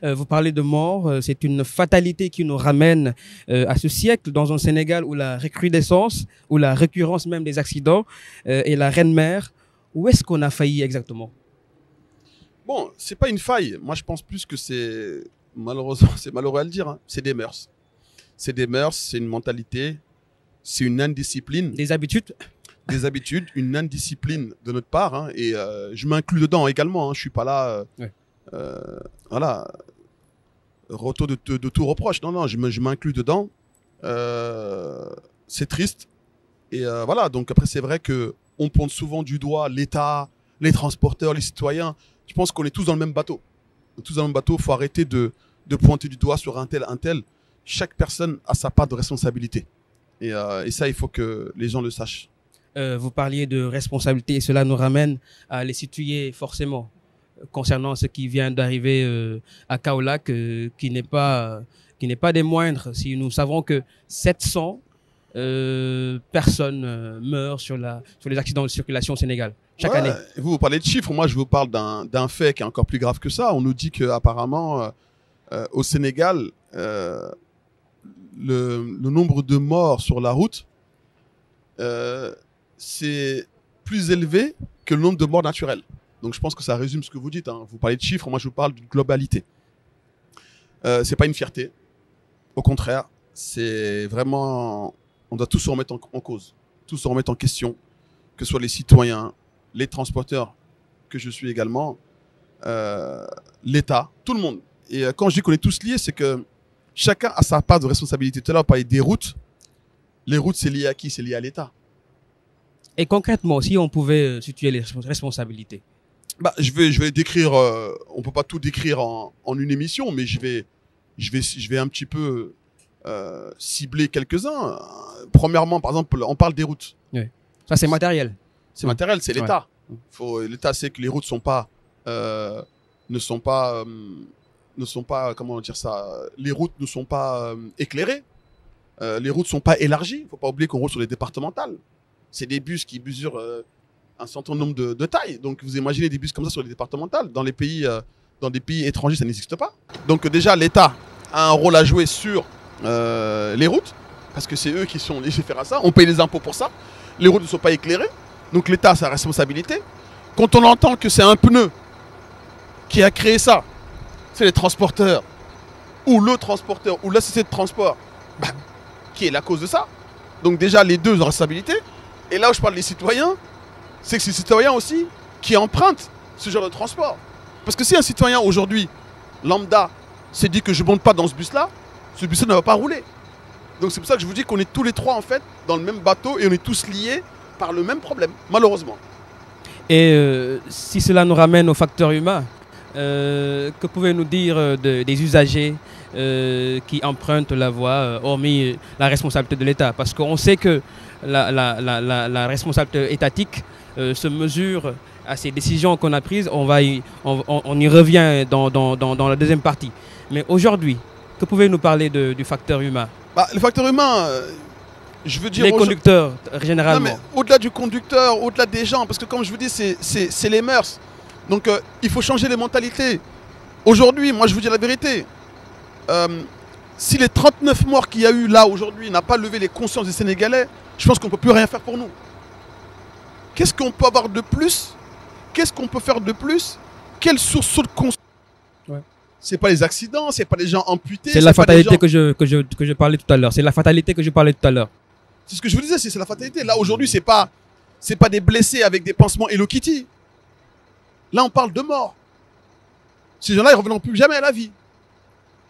Vous parlez de mort, c'est une fatalité qui nous ramène à ce siècle dans un Sénégal où la recrudescence, ou la récurrence même des accidents est la reine mère. Où est-ce qu'on a failli exactement? Bon, c'est pas une faille. Moi, je pense plus que c'est malheureusement, c'est malheureux à le dire, hein. C'est des mœurs. C'est des mœurs, c'est une mentalité, c'est une indiscipline, Des habitudes? des habitudes, une indiscipline de notre part, hein. Et je m'inclus dedans également, hein. Je suis pas là, Ouais. euh, voilà, retour de tout reproche. Non, non, je m'inclus dedans. Euh, c'est triste. Et voilà, donc après, c'est vrai que on pointe souvent du doigt l'État, les transporteurs, les citoyens. Je pense qu'on est tous dans le même bateau. On est tous dans le même bateau. Il faut arrêter de pointer du doigt sur un tel, un tel. Chaque personne a sa part de responsabilité. Et ça, il faut que les gens le sachent. Vous parliez de responsabilité et cela nous ramène à les situer forcément concernant ce qui vient d'arriver à Kaolack, qui n'est pas des moindres. Si nous savons que 700 personnes meurent sur les accidents de circulation au Sénégal chaque Ouais, année. vous parlez de chiffres. Moi, je vous parle d'un fait qui est encore plus grave que ça. On nous dit qu'apparemment, au Sénégal, le nombre de morts sur la route, c'est plus élevé que le nombre de morts naturelles. Donc je pense que ça résume ce que vous dites, hein. Vous parlez de chiffres, moi je vous parle d'une globalité. C'est pas une fierté. Au contraire, c'est vraiment... On doit tous se remettre en cause, tous se remettre en question, que ce soit les citoyens, les transporteurs, que je suis également, l'État, tout le monde. Et quand je dis qu'on est tous liés, c'est que chacun a sa part de responsabilité. Tout à l'heure, on parlait des routes. Les routes, c'est lié à qui? C'est lié à l'État. Et concrètement, si on pouvait situer les responsabilités. Bah, je vais décrire. On peut pas tout décrire en une émission, mais je vais un petit peu cibler quelques-uns. Premièrement, par exemple, on parle des routes. Oui. Ça, c'est matériel. C'est matériel, c'est l'État. Ouais. L'État sait que les routes ne sont pas, comment dire ça, les routes ne sont pas éclairées. Les routes sont pas élargies. Il faut pas oublier qu'on roule sur les départementales. C'est des bus qui mesurent un certain nombre de tailles. Donc vous imaginez des bus comme ça sur les départementales. Dans des pays étrangers, ça n'existe pas. Donc déjà, l'État a un rôle à jouer sur les routes, parce que c'est eux qui sont légiférés à ça. On paye les impôts pour ça. Les routes ne sont pas éclairées. Donc l'État a sa responsabilité. Quand on entend que c'est un pneu qui a créé ça, c'est les transporteurs, ou le transporteur, ou la société de transport, bah, qui est la cause de ça. Donc déjà, les deux ont responsabilité. Et là où je parle des citoyens, c'est que c'est les citoyens aussi qui empruntent ce genre de transport. Parce que si un citoyen aujourd'hui, lambda, s'est dit que je ne monte pas dans ce bus-là ne va pas rouler. Donc c'est pour ça que je vous dis qu'on est tous les trois en fait dans le même bateau et on est tous liés par le même problème, malheureusement. Et si cela nous ramène au facteur humain, que pouvez-vous nous dire des usagers qui empruntent la voie, hormis la responsabilité de l'État? Parce qu'on sait que la responsabilité étatique se mesure à ces décisions qu'on a prises. On y revient dans la deuxième partie. Mais aujourd'hui, que pouvez-vous nous parler du facteur humain? Bah, le facteur humain, je veux dire... Les conducteurs, généralement. Non, mais au-delà du conducteur, au-delà des gens, parce que comme je vous dis, c'est les mœurs. Donc il faut changer les mentalités. Aujourd'hui, moi je vous dis la vérité, si les 39 morts qu'il y a eu là aujourd'hui n'a pas levé les consciences des Sénégalais, je pense qu'on ne peut plus rien faire pour nous. Qu'est-ce qu'on peut avoir de plus? Qu'est-ce qu'on peut faire de plus? Quelle source de conscience? Ouais. C'est pas les accidents, c'est pas les gens amputés. C'est la fatalité que je parlais tout à l'heure. C'est la fatalité que je parlais tout à l'heure. C'est ce que je vous disais, c'est la fatalité. Là aujourd'hui, c'est pas des blessés avec des pansements Hello Kitty. Là, on parle de mort. Ces gens-là, ils ne reviendront plus jamais à la vie.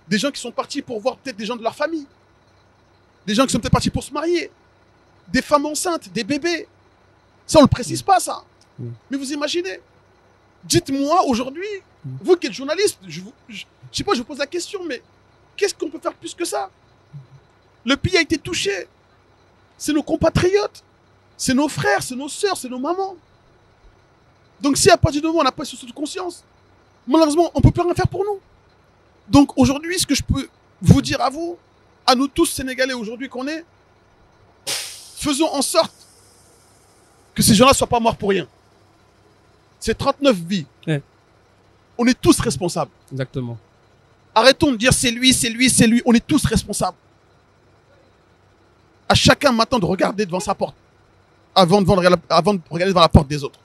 Des gens qui sont partis pour voir peut-être des gens de leur famille. Des gens qui sont peut-être partis pour se marier. Des femmes enceintes, des bébés. Ça, on ne le précise pas, ça. Mais vous imaginez. Dites-moi aujourd'hui, vous qui êtes journaliste, je sais pas, je vous pose la question, mais qu'est-ce qu'on peut faire plus que ça? Le pays a été touché. C'est nos compatriotes. C'est nos frères, c'est nos sœurs, c'est nos mamans. Donc si à partir de moment on n'a pas ce souci de conscience, malheureusement on ne peut plus rien faire pour nous. Donc aujourd'hui, ce que je peux vous dire à vous, à nous tous Sénégalais aujourd'hui qu'on est, faisons en sorte que ces gens-là ne soient pas morts pour rien. C'est 39 vies. Ouais. On est tous responsables. Exactement. Arrêtons de dire c'est lui, c'est lui, c'est lui. On est tous responsables. À chacun maintenant de regarder devant sa porte avant de regarder devant la porte des autres.